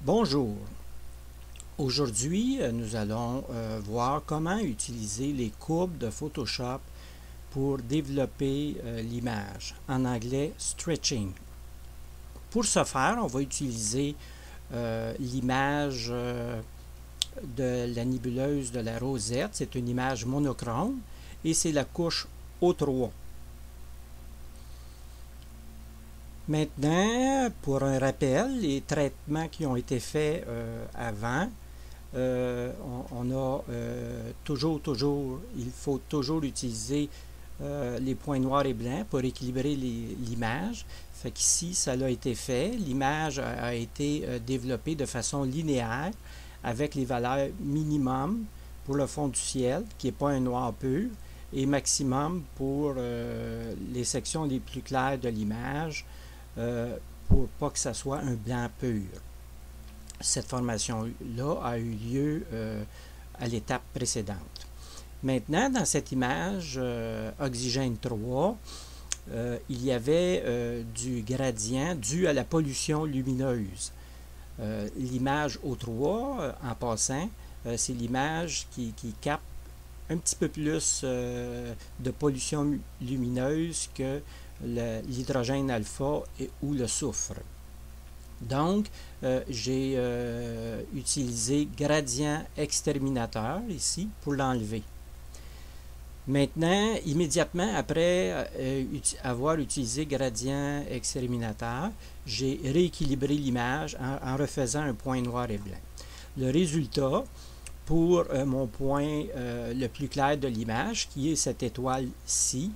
Bonjour. Aujourd'hui, nous allons voir comment utiliser les courbes de Photoshop pour développer l'image, en anglais stretching. Pour ce faire, on va utiliser l'image de la nébuleuse de la Rosette. C'est une image monochrome et c'est la couche O3. Maintenant, pour un rappel, les traitements qui ont été faits avant, on a il faut toujours utiliser les points noirs et blancs pour équilibrer l'image. Fait qu'ici, ça a été fait. L'image a été développée de façon linéaire avec les valeurs minimum pour le fond du ciel, qui n'est pas un noir pur, et maximum pour les sections les plus claires de l'image, pour pas que ça soit un blanc pur. Cette formation-là a eu lieu à l'étape précédente. Maintenant, dans cette image Oxygène 3, il y avait du gradient dû à la pollution lumineuse. L'image O3, en passant, c'est l'image qui capte un petit peu plus de pollution lumineuse que l'hydrogène alpha ou le soufre. Donc, j'ai utilisé gradient exterminateur ici pour l'enlever. Maintenant, immédiatement après avoir utilisé gradient exterminateur, j'ai rééquilibré l'image en refaisant un point noir et blanc. Le résultat, pour mon point le plus clair de l'image, qui est cette étoile-ci,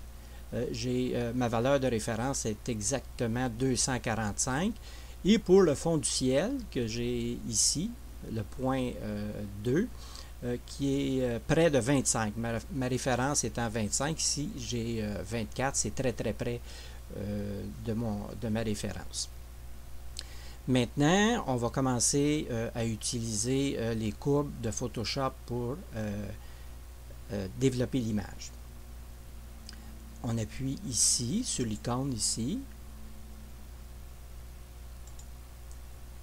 ma valeur de référence est exactement 245. Et pour le fond du ciel, que j'ai ici, le point 2, qui est près de 25. Ma référence étant 25, ici j'ai 24, c'est très très près de ma référence. Maintenant, on va commencer à utiliser les courbes de Photoshop pour développer l'image. On appuie ici, sur l'icône ici,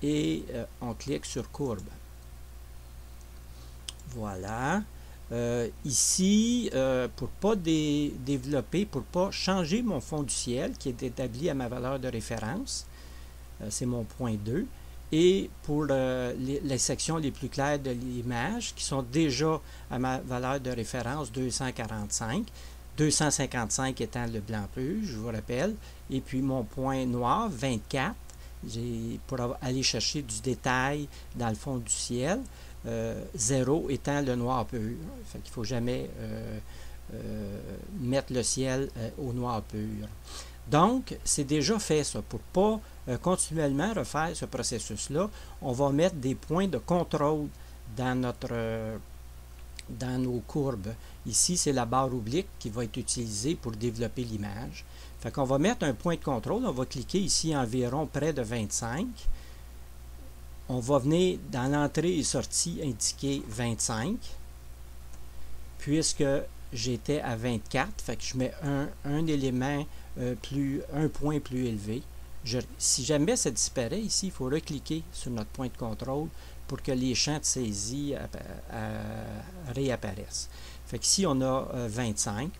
et on clique sur courbe. Voilà. Ici, pour ne pas développer, pour ne pas changer mon fond du ciel qui est établi à ma valeur de référence, c'est mon point 2, et pour les sections les plus claires de l'image qui sont déjà à ma valeur de référence 245, 255 étant le blanc pur, je vous rappelle, et puis mon point noir 24, pour aller chercher du détail dans le fond du ciel, 0 étant le noir pur. Fait qu'il ne faut jamais mettre le ciel au noir pur. Donc, c'est déjà fait ça. Pour ne pas continuellement refaire ce processus-là, on va mettre des points de contrôle dans nos courbes. Ici, c'est la barre oblique qui va être utilisée pour développer l'image. Fait qu'on va mettre un point de contrôle. On va cliquer ici environ près de 25. On va venir dans l'entrée et sortie indiquer 25. Puisque j'étais à 24, fait que je mets un élément un point plus élevé. Si jamais ça disparaît ici, il faut recliquer sur notre point de contrôle pour que les champs de saisie réapparaissent. Fait qu'ici, on a 25.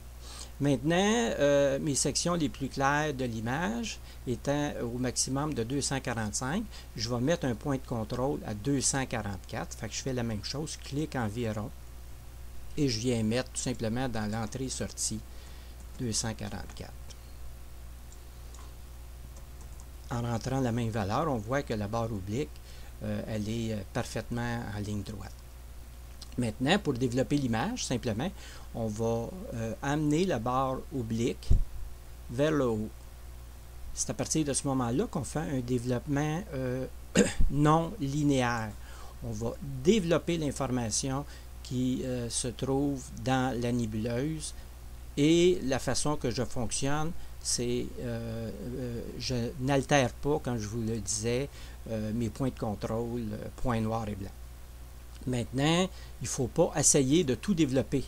Maintenant, mes sections les plus claires de l'image étant au maximum de 245, je vais mettre un point de contrôle à 244. Fait que je fais la même chose, clique environ, et je viens mettre tout simplement dans l'entrée-sortie 244. En rentrant la même valeur, on voit que la barre oblique, elle est parfaitement en ligne droite. Maintenant, pour développer l'image, simplement, on va amener la barre oblique vers le haut. C'est à partir de ce moment-là qu'on fait un développement non linéaire. On va développer l'information qui se trouve dans la nébuleuse, et la façon que je fonctionne, c'est je n'altère pas, comme je vous le disais, mes points de contrôle, points noirs et blancs. Maintenant, il ne faut pas essayer de tout développer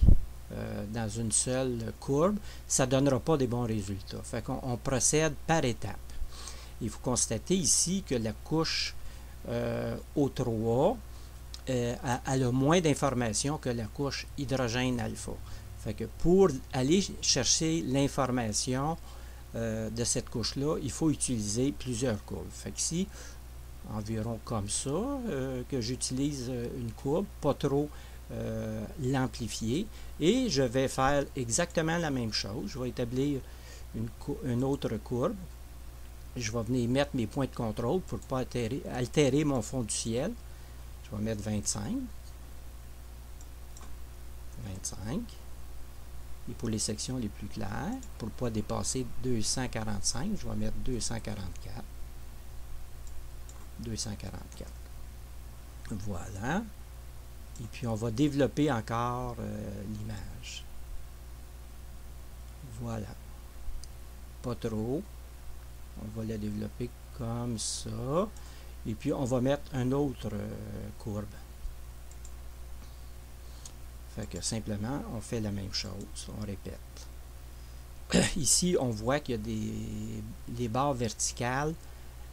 dans une seule courbe. Ça ne donnera pas des bons résultats. Fait qu'on procède par étapes. Il faut constater ici que la couche O3, elle a moins d'informations que la couche hydrogène alpha. Fait que pour aller chercher l'information de cette couche-là, il faut utiliser plusieurs courbes. Fait que si, environ comme ça, que j'utilise une courbe, pas trop l'amplifier, et je vais faire exactement la même chose. Je vais établir une autre courbe. Je vais venir mettre mes points de contrôle pour ne pas altérer mon fond du ciel. Je vais mettre 25. 25. Et pour les sections les plus claires, pour ne pas dépasser 245, je vais mettre 244. 244. Voilà. Et puis on va développer encore l'image. Voilà. Pas trop. On va la développer comme ça. Et puis on va mettre une autre courbe. Fait que simplement, on fait la même chose. On répète. Ici, on voit qu'il y a des barres verticales.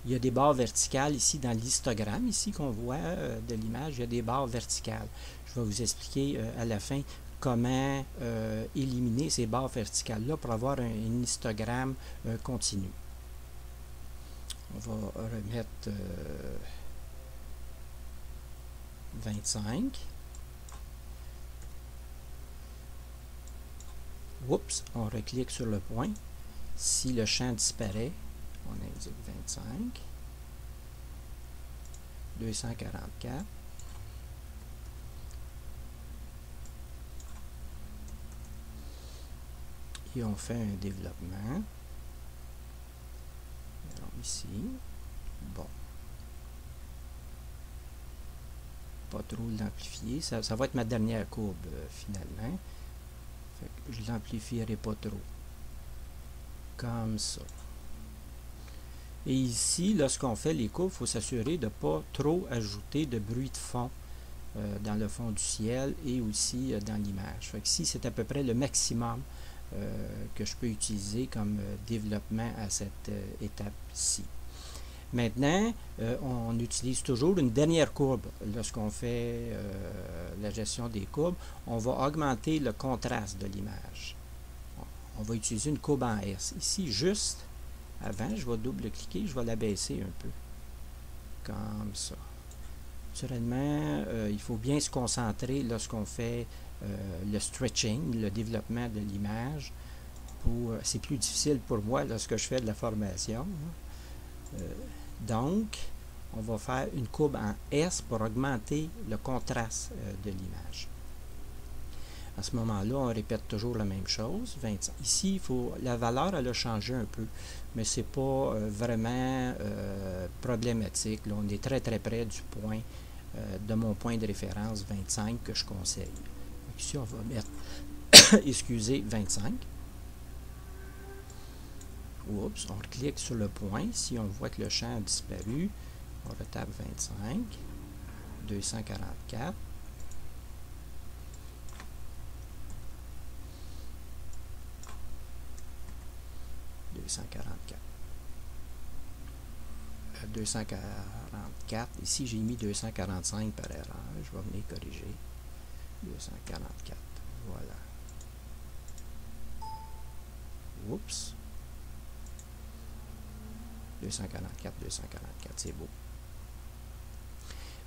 Il y a des barres verticales ici dans l'histogramme, ici qu'on voit de l'image, il y a des barres verticales. Je vais vous expliquer à la fin comment éliminer ces barres verticales-là pour avoir un histogramme continu. On va remettre 25. Oups, on reclique sur le point. Si le champ disparaît, on indique 25, 244, et on fait un développement. Alors ici, bon, pas trop l'amplifier, ça va être ma dernière courbe finalement. Fait que je l'amplifierai pas trop, comme ça. Et ici, lorsqu'on fait les courbes, il faut s'assurer de ne pas trop ajouter de bruit de fond dans le fond du ciel et aussi dans l'image. Fait que ici, c'est à peu près le maximum que je peux utiliser comme développement à cette étape-ci. Maintenant, on utilise toujours une dernière courbe. Lorsqu'on fait la gestion des courbes, on va augmenter le contraste de l'image. On va utiliser une courbe en S. Ici, juste avant, je vais double-cliquer, je vais l'abaisser un peu. Comme ça. Naturellement, il faut bien se concentrer lorsqu'on fait le stretching, le développement de l'image. C'est plus difficile pour moi lorsque je fais de la formation. Donc, on va faire une courbe en S pour augmenter le contraste de l'image. À ce moment-là, on répète toujours la même chose. 25. Ici, la valeur, elle a changé un peu, mais ce n'est pas vraiment problématique. Là, on est très très près du point, de mon point de référence 25 que je conseille. Donc, ici, on va mettre, excusez, 25. Oups, on clique sur le point. Si on voit que le champ a disparu, on retape 25, 244. 244. Ici, j'ai mis 245 par erreur. Je vais venir corriger. 244. Voilà. Oups. 244, 244. C'est beau.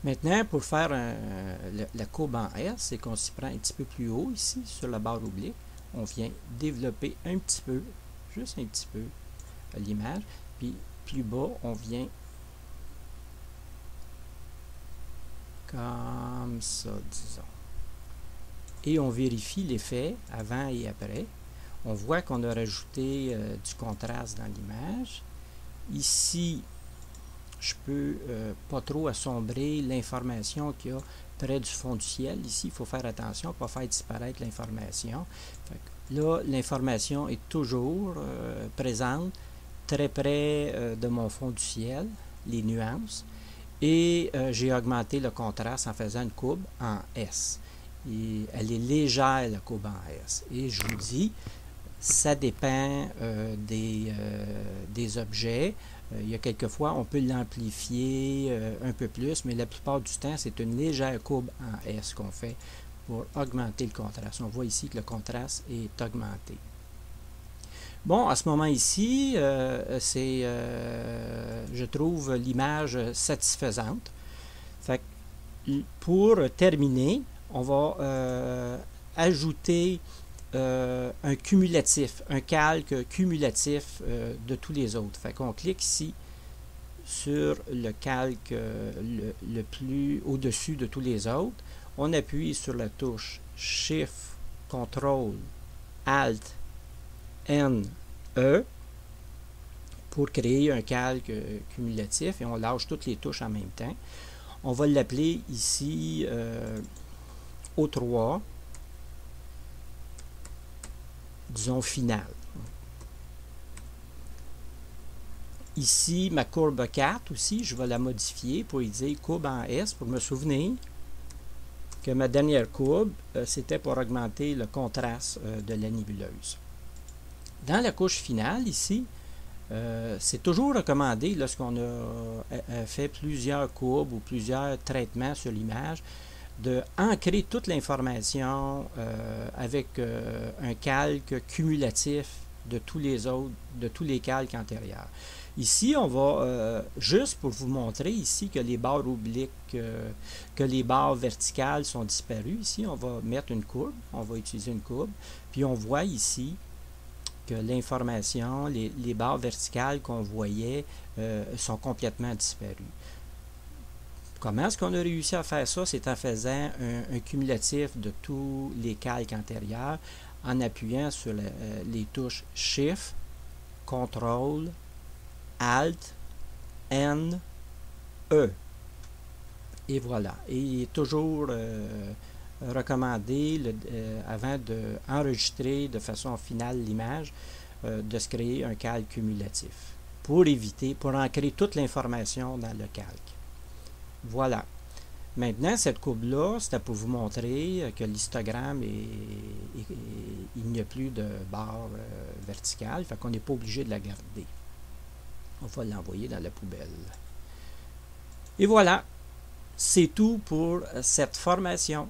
Maintenant, pour faire la courbe en S, c'est qu'on s'y prend un petit peu plus haut ici, sur la barre oblique. On vient développer un petit peu, juste un petit peu, l'image. Puis, plus bas, on vient comme ça, disons. Et on vérifie l'effet avant et après. On voit qu'on a rajouté du contraste dans l'image. Ici, je peux pas trop assombrer l'information qu'il y a près du fond du ciel. Ici, il faut faire attention, pas faire disparaître l'information. Là, l'information est toujours présente, très près de mon fond du ciel, les nuances. Et j'ai augmenté le contraste en faisant une courbe en S. Et elle est légère, la courbe en S. Et je vous dis, ça dépend des objets. Il y a quelques fois, on peut l'amplifier un peu plus, mais la plupart du temps, c'est une légère courbe en S qu'on fait pour augmenter le contraste. On voit ici que le contraste est augmenté. Bon, à ce moment ici, je trouve l'image satisfaisante. Fait que pour terminer, on va ajouter un cumulatif, un calque cumulatif de tous les autres. Fait qu'on clique ici sur le calque le plus au-dessus de tous les autres. On appuie sur la touche Shift, Ctrl, Alt, N, E pour créer un calque cumulatif et on lâche toutes les touches en même temps. On va l'appeler ici O3, disons final. Ici, ma courbe 4 aussi, je vais la modifier pour y dire courbe en S pour me souvenir que ma dernière courbe, c'était pour augmenter le contraste de la nébuleuse. Dans la couche finale, ici, c'est toujours recommandé lorsqu'on a fait plusieurs courbes ou plusieurs traitements sur l'image de ancrer toute l'information avec un calque cumulatif de tous les autres, de tous les calques antérieurs. Ici, on va, juste pour vous montrer ici que les barres obliques, que les barres verticales sont disparues, ici, on va mettre une courbe, on va utiliser une courbe, puis on voit ici que l'information, les barres verticales qu'on voyait sont complètement disparues. Comment est-ce qu'on a réussi à faire ça? C'est en faisant un cumulatif de tous les calques antérieurs, en appuyant sur les touches Shift, Ctrl, Alt, N, E. Et voilà. Et il est toujours recommandé, avant d'enregistrer de façon finale l'image, de se créer un calque cumulatif pour éviter, pour ancrer toute l'information dans le calque. Voilà. Maintenant, cette courbe-là, c'était pour vous montrer que l'histogramme, il n'y a plus de barre verticale, fait qu'on n'est pas obligé de la garder. On va l'envoyer dans la poubelle. Et voilà, c'est tout pour cette formation.